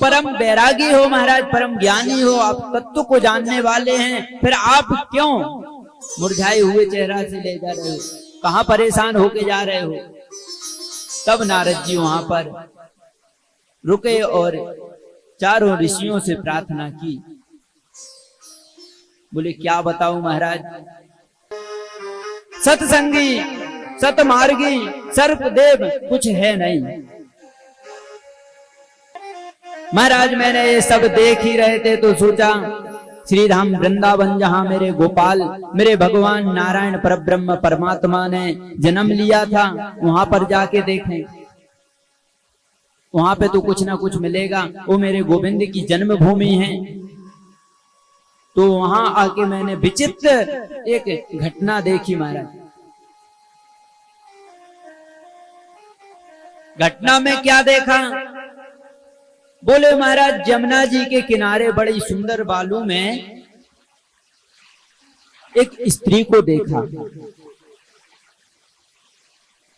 परम बैरागी हो महाराज, परम ज्ञानी हो, आप तत्व को जानने वाले हैं, फिर आप क्यों मुरझाए हुए चेहरा से ले जा रहे हो? कहां परेशान होके जा रहे हो? तब नारद जी वहां पर रुके और चारों ऋषियों से प्रार्थना की। बोले क्या बताऊं महाराज, सत्संगी सतमार्गी सर्पदेव कुछ है नहीं। महाराज मैंने ये सब देख ही रहे थे तो सोचा श्री धाम वृंदावन, जहां मेरे गोपाल मेरे भगवान नारायण परब्रह्म परमात्मा ने जन्म लिया था, वहां पर जाके देखें, वहां पे तो कुछ ना कुछ मिलेगा। वो मेरे गोविंद की जन्मभूमि है। तो वहां आके मैंने विचित्र एक घटना देखी महाराज। घटना में क्या देखा? बोले महाराज यमुना जी के किनारे बड़ी सुंदर बालू में एक स्त्री को देखा।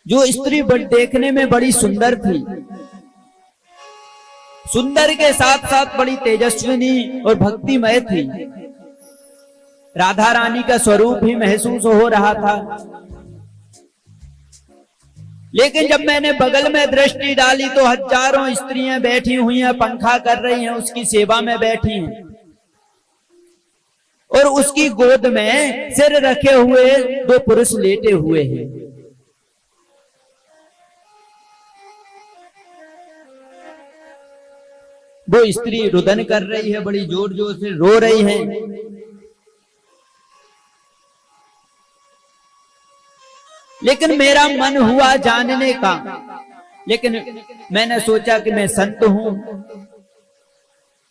जो स्त्री देखने में बड़ी सुंदर थी, सुंदर के साथ साथ बड़ी तेजस्विनी और भक्तिमय थी। राधा रानी का स्वरूप ही महसूस हो रहा था। लेकिन जब मैंने बगल में दृष्टि डाली तो हजारों स्त्रियां बैठी हुई हैं, पंखा कर रही हैं, उसकी सेवा में बैठी हैं और उसकी गोद में सिर रखे हुए दो पुरुष लेटे हुए हैं। वो स्त्री रुदन कर रही है, बड़ी जोर जोर से रो रही है। लेकिन मेरा मन हुआ जानने का, लेकिन मैंने सोचा कि मैं संत हूं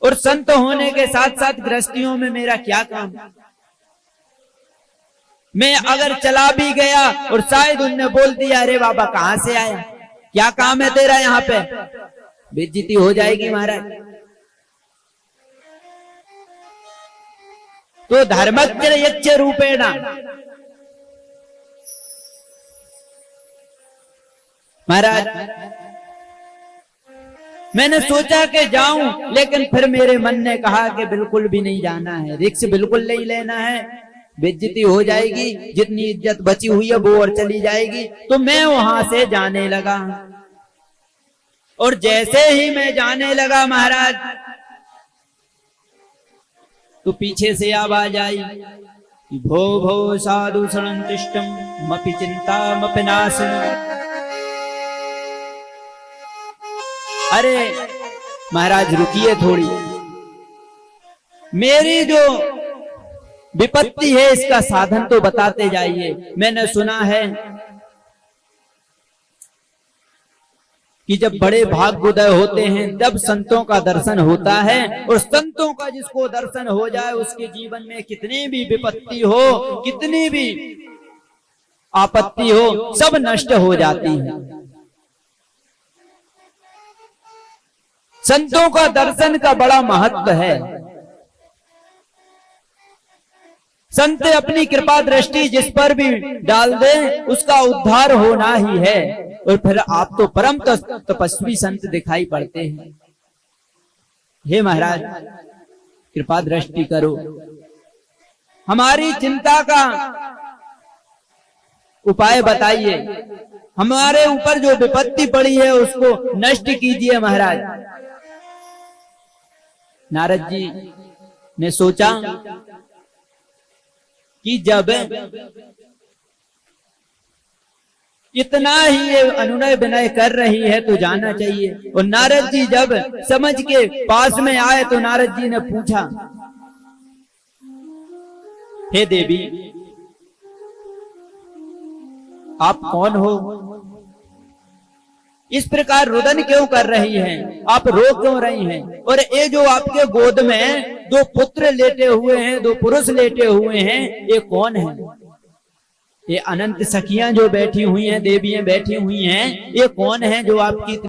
और संत होने के साथ साथ गृहस्थियों में मेरा क्या काम। मैं अगर चला भी गया और शायद उनने बोल दिया अरे बाबा कहां से आया, क्या काम है तेरा यहाँ पे, बेइज्जती हो जाएगी महाराज। तो धर्मज्ञ यच्च रूपेण, महाराज मैंने सोचा कि जाऊं, लेकिन फिर मेरे मन ने कहा कि बिल्कुल भी नहीं जाना है, रिक्स बिल्कुल नहीं लेना है, बेइज्जती हो जाएगी, जितनी इज्जत बची हुई है वो और चली जाएगी। तो मैं वहां से जाने लगा और जैसे ही मैं जाने लगा महाराज तो पीछे से आवाज आई, भो भो साधु सनंतिष्टम मपि चिंता मपि नाशनम। अरे महाराज रुकिए थोड़ी, मेरी जो विपत्ति है इसका साधन तो बताते जाइए। मैंने सुना है कि जब बड़े भाग्योदय होते हैं तब संतों का दर्शन होता है, और संतों का जिसको दर्शन हो जाए उसके जीवन में कितनी भी विपत्ति हो, कितनी भी आपत्ति हो, सब नष्ट हो जाती है। संतों का दर्शन का बड़ा महत्व है। संत अपनी कृपा दृष्टि जिस पर भी डाल दे उसका उद्धार होना ही है। और फिर आप तो परम तपस्वी संत दिखाई पड़ते हैं। हे महाराज कृपा दृष्टि करो, हमारी चिंता का उपाय बताइए, हमारे ऊपर जो विपत्ति पड़ी है उसको नष्ट कीजिए महाराज। नारद जी ने सोचा कि जब इतना ही ये अनुनय विनय कर रही है तो जाना चाहिए। और नारद जी जब समझ के पास में आए तो नारद जी ने पूछा, हे देवी आप कौन हो, इस प्रकार रुदन क्यों कर रही हैं, आप रो क्यों रही हैं, और ये जो आपके गोद में दो पुत्र लेटे हुए हैं, दो पुरुष लेटे हुए हैं, ये कौन है? ये अनंत सखियां जो बैठी हुई हैं, देवियां बैठी हुई हैं, ये कौन है जो आपकी